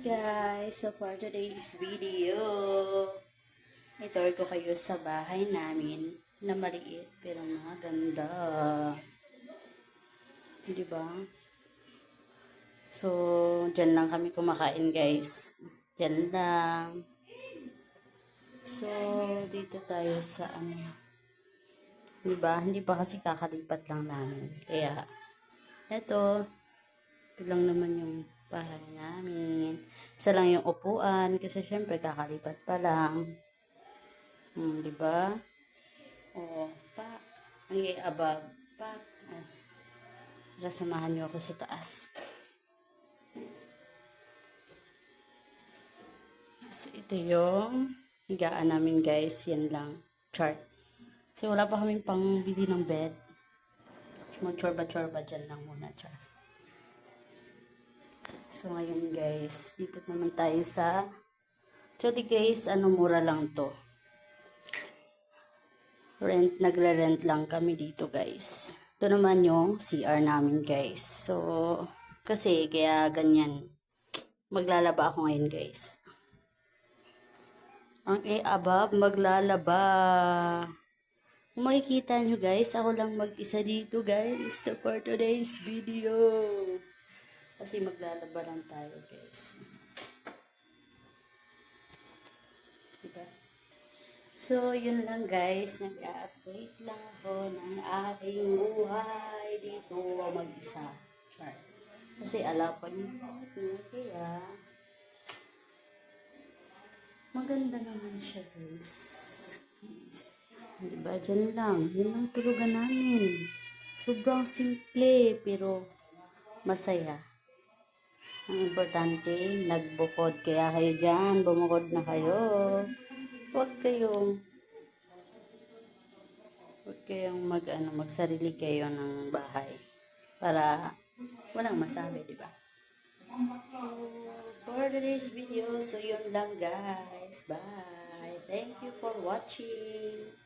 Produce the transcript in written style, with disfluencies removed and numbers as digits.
guys! So for today's video, itour ko kayo sa bahay namin na maliit pero maganda. Diba? So, dyan lang kami kumakain guys. Dyan lang. So, dito tayo sa diba? Hindi pa kasi kakalipat lang namin. Kaya, ito lang naman yung bahay namin. Isa lang yung upuan kasi syempre kakalipat pa lang. Diba? O, pa. Ang above. Pa. Samahan niyo ako sa taas. So, ito yung higaan namin guys. Yan lang. Chart. Kasi wala pa kaming pangbili ng bed. Mag-chorba-chorba dyan lang muna. Chart. So, ngayon guys, dito naman tayo sa actually guys, mura lang to. Nagre-rent lang kami dito guys. Ito naman yung CR namin guys. So, kasi kaya ganyan. Maglalaba ako ngayon guys. Ang above, maglalaba. Kung makikita nyo guys, ako lang mag-isa dito guys. So, for today's video. Kasi maglalaba lang tayo guys. Diba? So, yun lang guys. Nag-update lang ako ng aking buhay dito mag-isa. Char. Kasi alam ko yung kaya maganda naman siya guys. Diba? Dyan lang. Yan lang tulugan namin. Sobrang simple pero masaya. Ang importante, nagbukod. Kaya kayo dyan, bumukod na kayo. Huwag kayong magsarili kayo ng bahay. Para walang masabi, di ba? For today's video, so yun lang guys. Bye. Thank you for watching.